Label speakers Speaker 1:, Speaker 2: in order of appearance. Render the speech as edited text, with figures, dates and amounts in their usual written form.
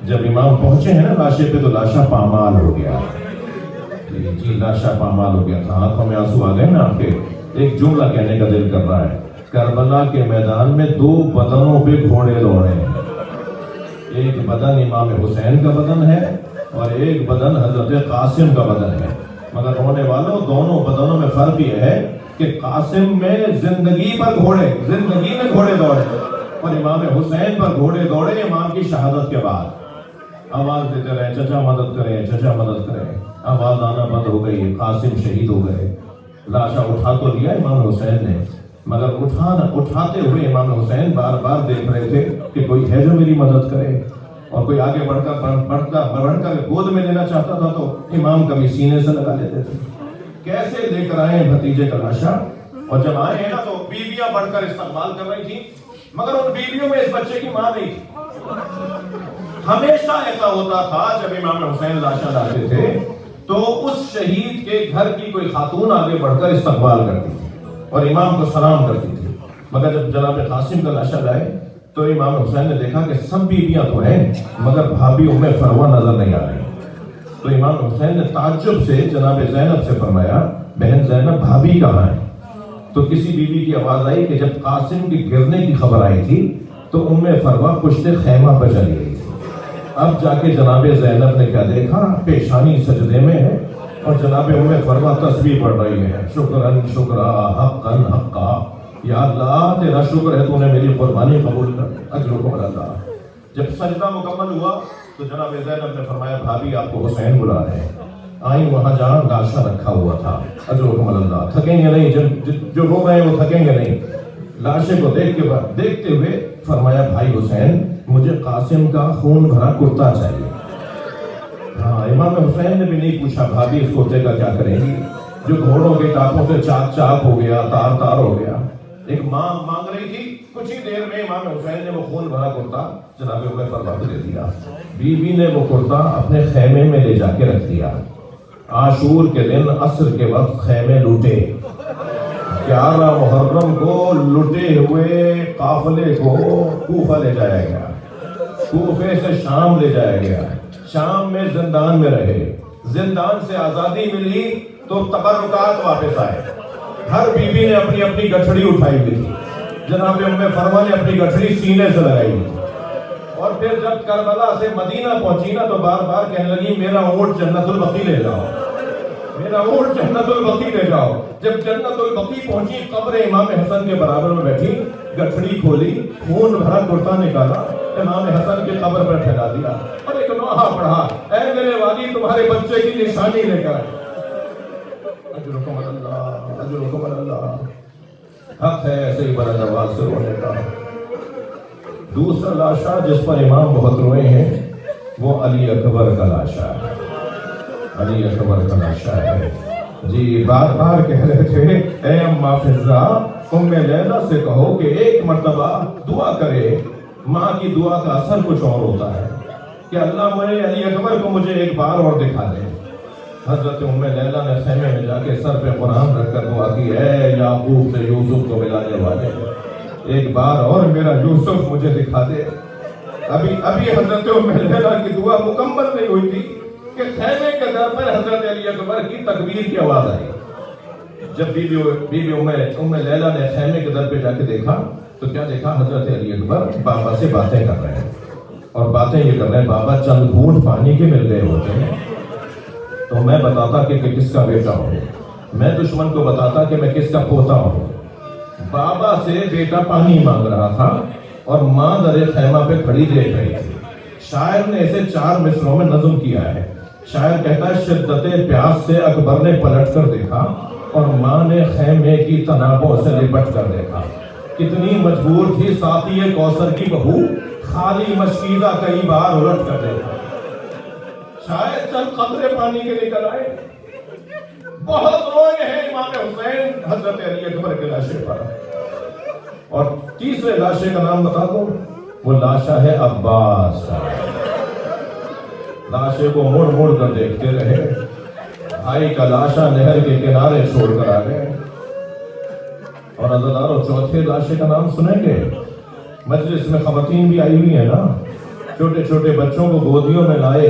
Speaker 1: جب امام پہنچے ہیں نا لاشے پہ تو لاشا پامال ہو گیا. جی لاشا پامال ہو گیا تھا, آنکھوں میں آنسو آ گئے نا آپ کے. ایک جملہ کہنے کا دل کر رہا ہے, کربلا کے میدان میں دو بدنوں پہ گھوڑے دوڑے ہیں. ایک بدن امام حسین کا بدن ہے اور ایک بدن حضرت قاسم کا بدن ہے. مگر ہونے والوں دونوں بدنوں میں فرق یہ ہے کہ قاسم میں زندگی پر گھوڑے, زندگی میں گھوڑے دوڑے, اور امام حسین پر گھوڑے دوڑے امام کی شہادت کے بعد. آواز دیتے رہے چچا مدد کریں, چچا مدد کریں. آواز آنا بند ہو گئی, قاسم شہید ہو گئے. لاشا اٹھا تو لیا امام حسین نے, مگر اٹھاتے ہوئے امام حسین بار بار دیکھ رہے تھے کہ کوئی ہے جو میری مدد کرے. اور کوئی آگے بڑھ کر گود میں لینا چاہتا تھا تو امام کبھی سینے سے لگا لیتے تھے. کیسے لے کر آئے بھتیجے کا لاشا, اور جب آئے ہیں نا تو بیویاں بڑھ کر استقبال کر رہی تھی, مگر ان بیویوں میں اس بچے کی ماں نہیں تھی. ہمیشہ ایسا ہوتا تھا جب امام حسین لاشا لاتے تھے تو اس شہید کے گھر کی کوئی خاتون آگے بڑھ کر استقبال کرتی تھی اور امام کو سلام کرتی تھی. مگر جب جناب قاسم کا لاشا لائے تو امام حسین نے دیکھا کہ سب بیویاں تو ہیں مگر بھابھی ام فروہ نظر نہیں آ رہی. تو امام حسین نے تعجب سے جناب زینب سے فرمایا, بہن زینب بھابھی کہاں ہے؟ تو کسی بیوی کی آواز آئی کہ جب قاسم کی گرنے کی خبر آئی تھی تو ام فروہ پشت خیمہ پر چلی گئی. اب جا کے جناب زینب نے کیا دیکھا, پیشانی سجدے میں ہے اور جناب ام فروہ تسبیح پڑھ رہی ہے, شکرن شکرا حقن حقا, یا اللہ تیرا شکر ہے تو نے میری قربانی قبول کر, اجرکم اللہ. جب سجدہ مکمل ہوا تو جناب زینب نے فرمایا بھابھی آپ کو حسین بلا رہے ہیں. آئیں وہاں جہاں لاشا رکھا ہوا تھا, اجرکم اللہ. تھکیں گے نہیں, جو رو رہے ہیں وہ تھکیں گے نہیں. لاشے کو دیکھتے ہوئے فرمایا بھائی حسین مجھے قاسم کا خون بھرا کرتا چاہیے. ہاں امام حسین نے بھی نہیں پوچھا بھابھی اس کرتے کا کیا کریں گی جو گھوڑوں کے ٹاپوں سے چاک چاک ہو گیا, تار تار ہو گیا. ایک ماں مانگ رہی تھی, کچھ ہی دیر میں امام حسین نے وہ خون بھرا کرتا جناب ام فروہ کو دے دیا. بیوی نے وہ کرتا اپنے خیمے میں لے جا کے رکھ دیا. عاشور کے دن عصر کے وقت خیمے لوٹے. 11 محرم کو لٹے ہوئے قافلے کو کوفہ لے جایا گیا, کوفے سے شام لے جایا گیا. شام میں زندان میں رہے, زندان سے آزادی ملی تو تبرکات واپس آئے. ہر بیوی نے اپنی اپنی گٹھڑی اٹھائی ہوئی تھی. جناب ام فروہ نے اپنی گٹھڑی سینے سے لگائی ہوئی تھی. اور پھر جب کربلا سے مدینہ پہنچی نا تو بار بار کہنے لگی میرا اونٹ جنت البقیع لے جاؤ, میرا اونٹ جنت البقیع لے جاؤ. جب جنت البقیع پہنچی قبر امام حسن کے برابر میں بیٹھی, گٹھڑی کھولی, خون بھرا کرتا نکالا, امام حسن کے قبر پر پھیلا دیا اور ایک نوحہ پڑھا, اے میرے والی تمہارے بچے کی نشانی لے کر آئے. اجرکم اللہ, اجرکم اللہ. حق ہے ایسے ہی بڑا نواز سے رونے کا. دوسرا لاشا جس پر امام بہت روئے ہیں وہ علی اکبر کا لاشا ہے. علی اکبر کا لاشا ہے. جی بار بار کہہ رہے تھے اے اماں فضہ ام لیلہ سے کہو کہ ایک مرتبہ دعا کرے. ماں کی دعا کا اثر کچھ اور ہوتا ہے کہ اللہ مجھے علی اکبر کو مجھے ایک بار اور دکھا دے. حضرت ام لیلہ نے خیمے میں جا کے سر پہ قرآن رکھ کر دعا کی, اے یعقوب سے یوسف کو ملانے والے ایک بار اور میرا یوسف مجھے دکھا دے. ابھی حضرت ام لیلہ کی دعا مکمل نہیں ہوئی تھی کہ خیمے کے در پر حضرت علی اکبر کی تکبیر کی آواز آئی. جب بی ام لیلہ نے خیمے کے در پہ جا کے دیکھا تو کیا دیکھا, حضرت علی اکبر بابا سے باتیں کر رہے ہیں. اور باتیں یہ کر رہے ہیں, بابا چند گھونٹ پانی کے مل گئے ہوتے ہیں تو میں بتاتا کہ کس کا بیٹا ہوں, میں دشمن کو بتاتا کہ میں کس کا پوتا ہوں. بابا سے بیٹا پانی مانگ رہا تھا اور ماں در خیمہ پہ کھڑی دیکھ رہی تھی. شاعر نے اسے 4 مصروں میں نظم کیا ہے. شاعر کہتا ہے شدت پیاس سے اکبر نے پلٹ کر دیکھا اور ماں نے خیمے کی تنابوں سے لپٹ کر دیکھا. کتنی مجبور تھی ساقی کوثر کی بہو, خالی مشکیزہ کئی بار الٹ کر دیکھا. شاید چند قطرے پانی کے نکل آئے. بہت روئے ہیں امام حسین حضرت علی اکبر کے لاشے پر. اور تیسرے لاشے کا نام بتا دو, وہ لاشا ہے عباس. لاشے کو مڑ مڑ کر دیکھتے رہے. بھائی کا لاشا نہر کے کنارے چھوڑ کر آ گئے. اور عزیزانو چوتھے لاشے کا نام سنیں گے, مجلس میں خواتین بھی آئی ہوئی ہیں نا, چھوٹے چھوٹے بچوں کو گودیوں میں لائے